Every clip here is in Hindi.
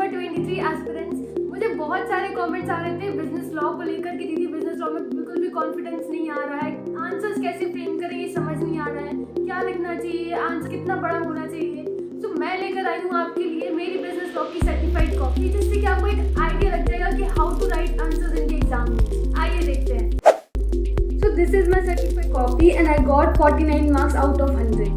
Number 23 aspirants. मुझे बहुत सारे कमेंट्स आ रहे थे बिजनेस लॉ को लेकर कि दीदी बिजनेस लॉ में बिल्कुल भी कॉन्फिडेंस नहीं आ रहा है, आंसर्स कैसे फ्रेम करें ये समझ नहीं आ रहा है, क्या लिखना चाहिए, आंसर कितना बड़ा होना चाहिए। तो मैं लेकर आई हूँ आपके लिए मेरी बिजनेस लॉ की सर्टिफाइड कॉपी, जिससे कि आपको एक आइडिया लग जाएगा कि how to write answers in the exam में। आइए देखते हैं। So this is my certified copy and I got 49 marks out of 100।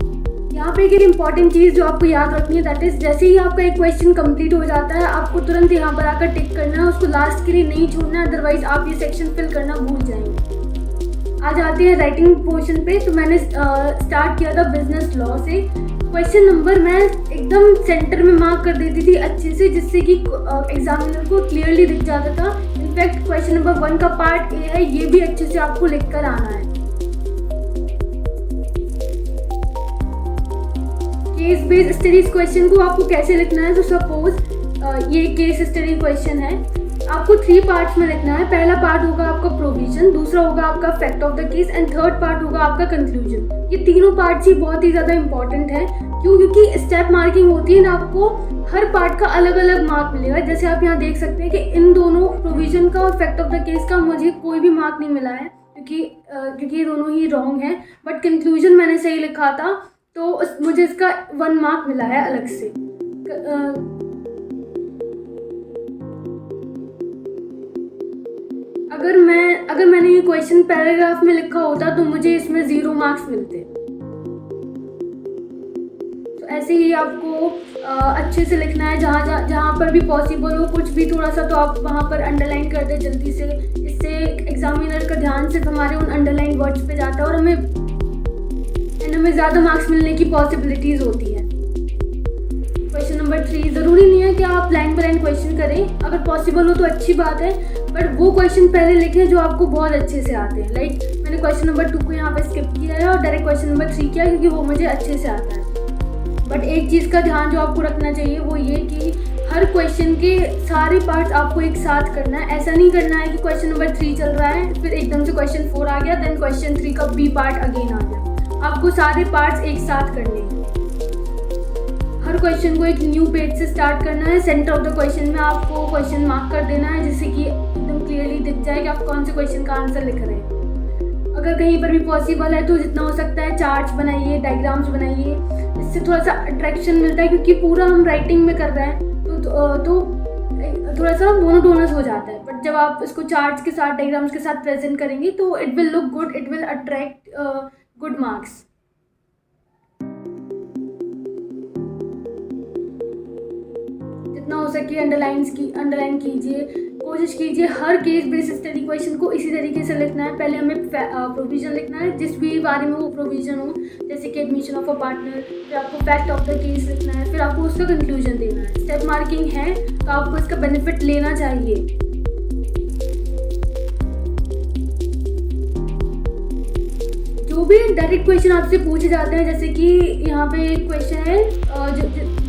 यहाँ पे एक इम्पॉर्टेंट चीज़ जो आपको याद रखनी है, दैट इज जैसे ही आपका एक क्वेश्चन कंप्लीट हो जाता है आपको तुरंत यहाँ पर आकर टिक करना है, उसको लास्ट के लिए नहीं छोड़ना है, अदरवाइज आप ये सेक्शन फिल करना भूल जाएंगे। आ जाते हैं राइटिंग पोर्शन पे। तो मैंने स्टार्ट किया था बिजनेस लॉ से। क्वेश्चन नंबर मैं एकदम सेंटर में मार्क कर देती थी अच्छे से, जिससे कि एग्जामिनर को क्लियरली दिख जाता था। इनफैक्ट क्वेश्चन नंबर 1 का पार्ट ए है, ये भी अच्छे से आपको लिख कर आना है। केस बेस्ड स्टडीज क्वेश्चन को आपको कैसे लिखना है, तो सपोज ये केस स्टडी क्वेश्चन है, आपको 3 पार्ट्स में लिखना है। पहला पार्ट होगा आपका प्रोविजन, दूसरा होगा आपका fact of the case and third part होगा आपका कंक्लूजन। ये तीनों पार्ट्स ही बहुत ही ज़्यादा इंपॉर्टेंट है। क्यों? क्योंकि स्टेप मार्किंग होती है ना, आपको हर पार्ट का अलग अलग मार्क मिलेगा। जैसे आप यहाँ देख सकते हैं कि इन दोनों प्रोविजन का और फैक्ट ऑफ द केस का मुझे कोई भी मार्क नहीं मिला है, क्योंकि ये दोनों ही रॉन्ग है। बट कंक्लूजन मैंने सही लिखा था, तो मुझे इसका 1 मार्क मिला है अलग से। अगर मैंने ये क्वेश्चन पैराग्राफ में लिखा होता तो मुझे इसमें 0 मार्क्स मिलते। तो ऐसे ही आपको अच्छे से लिखना है। जहाँ पर भी पॉसिबल हो, कुछ भी थोड़ा सा तो आप वहाँ पर अंडरलाइन कर दे जल्दी से। इससे एग्जामिनर का ध्यान सिर्फ हमारे उन अंडरलाइन वर्ड्स पे जाता है और हमें ज़्यादा मार्क्स मिलने की पॉसिबिलिटीज़ होती है। क्वेश्चन नंबर 3, ज़रूरी नहीं है कि आप लाइन बाय लाइन क्वेश्चन करें, अगर पॉसिबल हो तो अच्छी बात है, बट वो क्वेश्चन पहले लिखें जो आपको बहुत अच्छे से आते हैं। लाइक मैंने क्वेश्चन नंबर 2 को यहाँ पे स्किप किया है और डायरेक्ट क्वेश्चन नंबर 3 किया, क्योंकि वो मुझे अच्छे से आता है। बट एक चीज़ का ध्यान जो आपको रखना चाहिए वो ये कि हर क्वेश्चन के सारे पार्ट्स आपको एक साथ करना है। ऐसा नहीं करना है कि क्वेश्चन नंबर 3 चल रहा है, फिर एकदम से क्वेश्चन 4 आ गया, देन क्वेश्चन 3 का बी पार्ट अगेन आ गया। आपको सारे पार्ट्स एक साथ करने हैं। हर क्वेश्चन को एक न्यू पेज से स्टार्ट करना है। सेंटर ऑफ द क्वेश्चन में आपको क्वेश्चन मार्क कर देना है, जिससे कि एकदम क्लियरली दिख जाए कि आप कौन से क्वेश्चन का आंसर लिख रहे हैं। अगर कहीं पर भी पॉसिबल है तो जितना हो सकता है चार्ट्स बनाइए, डायग्राम्स बनाइए, इससे थोड़ा सा अट्रैक्शन मिलता है, क्योंकि पूरा हम राइटिंग में कर रहे हैं तो थोड़ा सा मोनोटोनस हो जाता है। बट जब आप इसको चार्ट्स के साथ, डायग्राम्स के साथ प्रेजेंट करेंगे तो it will look good, it will attract good marks. जितना हो सके अंडरलाइन कीजिए। कोशिश कीजिए हर केस बेस्ड स्टडी क्वेश्चन को इसी तरीके से लिखना है। पहले हमें प्रोविजन लिखना है, जिस भी बारे में वो प्रोविजन हो, जैसे कि एडमिशन ऑफ अ पार्टनर। फिर आपको फैक्ट ऑफ द केस लिखना है, फिर आपको उसका कंक्लूजन देना है। स्टेप मार्किंग है तो आपको इसका बेनिफिट लेना चाहिए। जो भी डायरेक्ट क्वेश्चन आपसे पूछे जाते हैं, जैसे कि यहाँ पे एक क्वेश्चन है,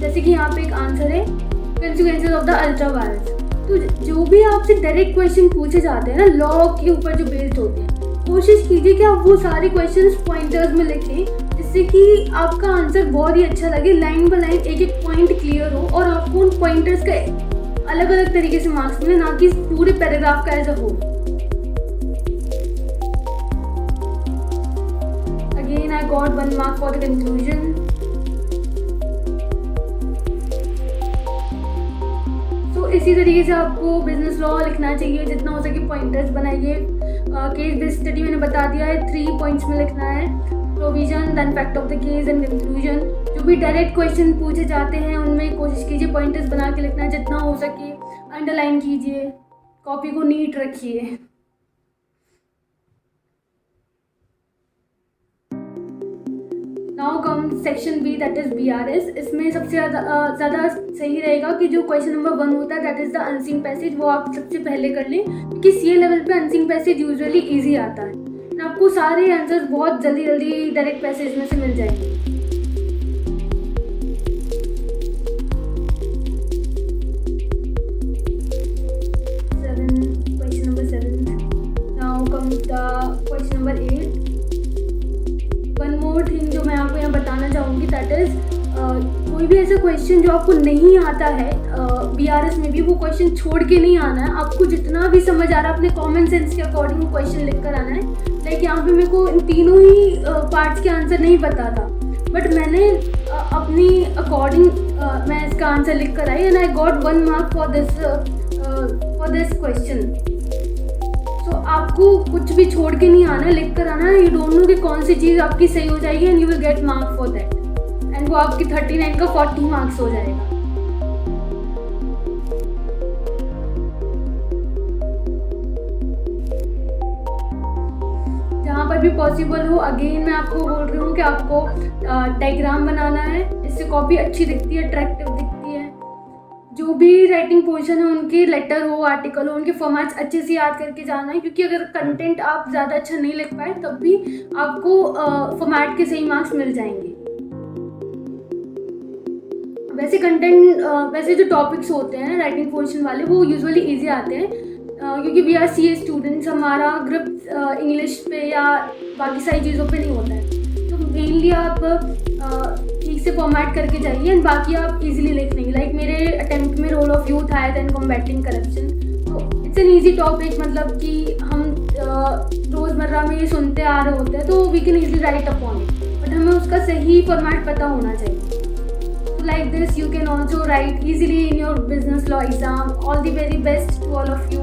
जैसे कि यहाँ पे एक आंसर है कंसिक्वेंसेस ऑफ द अल्ट्रावायलेट। तो जो भी आपसे डायरेक्ट क्वेश्चन पूछे जाते हैं ना, लॉ के ऊपर जो बेस्ड होते हैं, कोशिश कीजिए कि आप वो सारे क्वेश्चंस पॉइंटर्स में लिखें, जिससे कि आपका आंसर बहुत ही अच्छा लगे। लाइन बाय लाइन एक एक पॉइंट क्लियर हो और आपको उन पॉइंटर्स का अलग अलग तरीके से मार्क्स मिले, ना कि पूरे पैराग्राफ का as a whole. Again, I got 1 mark for the conclusion. So इसी तरीके से आपको बिजनेस लॉ लिखना चाहिए। जितना हो सके पॉइंटर्स बनाइए। केस बेस्ड स्टडी मैंने बता दिया है, 3 पॉइंट्स में लिखना है, provision, then fact of the case and conclusion. जो भी डायरेक्ट क्वेश्चन पूछे जाते हैं उनमें कोशिश कीजिए पॉइंटर्स बना के लिखना है। जितना हो सके अंडरलाइन कीजिए, कॉपी को नीट रखिए। Now come section B, that is BRS। इसमें सबसे ज़्यादा सही रहेगा कि जो क्वेश्चन नंबर 1 होता है, that is the unseen passage, वो आप सबसे पहले कर लें, क्योंकि CA लेवल पे अनसीन पैसेज यूजुअली इजी आता है। आपको सारे आंसर्स बहुत जल्दी डायरेक्ट पैसेज में से मिल जाएंगे। Question number 7। Now comes the question number 8। One more thing जो मैं आपको यहाँ बताना चाहूँगी, दैट इज़ कोई कोई भी ऐसा क्वेश्चन जो आपको नहीं आता है BRS में भी, वो क्वेश्चन छोड़ के नहीं आना है। आपको जितना भी समझ आ रहा है अपने कॉमन सेंस के अकॉर्डिंग वो क्वेश्चन लिख कर आना है। लाइक यहाँ पे मेरे को इन तीनों ही पार्ट्स के आंसर नहीं पता था, बट मैंने अपनी अकॉर्डिंग मैं इसका आंसर लिख कर आई and I got 1 mark for this question. So आपको कुछ भी छोड़ के नहीं आना, लिख कर आना। यू डोंट नो कि कौन सी चीज़ आपकी सही हो जाएगी and you will get mark for that, and वो आपकी 39 का 40 मार्क्स हो जाएगा। जहाँ पर भी पॉसिबल हो, अगेन मैं आपको बोल रही हूँ कि आपको डायग्राम बनाना है, इससे कॉपी अच्छी दिखती है, अट्रैक्टिव दिखती है। जो भी राइटिंग पोर्शन है उनके लेटर हो, आर्टिकल हो, उनके फॉर्मेट्स अच्छे से याद करके जाना है, क्योंकि अगर कंटेंट आप ज़्यादा अच्छा नहीं लिख पाए तब भी आपको फॉर्मेट के सही मार्क्स मिल जाएंगे। वैसे वैसे जो टॉपिक्स होते हैं राइटिंग पोर्शन वाले वो यूजुअली इजी आते हैं, क्योंकि वी आर CA स्टूडेंट्स, हमारा ग्रुप इंग्लिश पे या बाकी सारी चीज़ों पे नहीं होता है। तो मेनली आप ठीक से फॉर्मेट करके जाइए एंड बाकी आप इजीली लिख लेंगे। लाइक मेरे अटेम्प्ट में रोल ऑफ यूथ आया था इन कॉम्बैटिंग करप्शन, तो इट्स एन ईजी टॉपिक, मतलब कि हम रोज़मर्रा में ये सुनते आ रहे होते हैं, तो we can easily write upon it, but हमें उसका सही फॉर्मेट पता होना चाहिए। Like this you can also write easily in your business law exam. All the very best to all of you.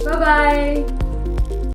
Bye bye.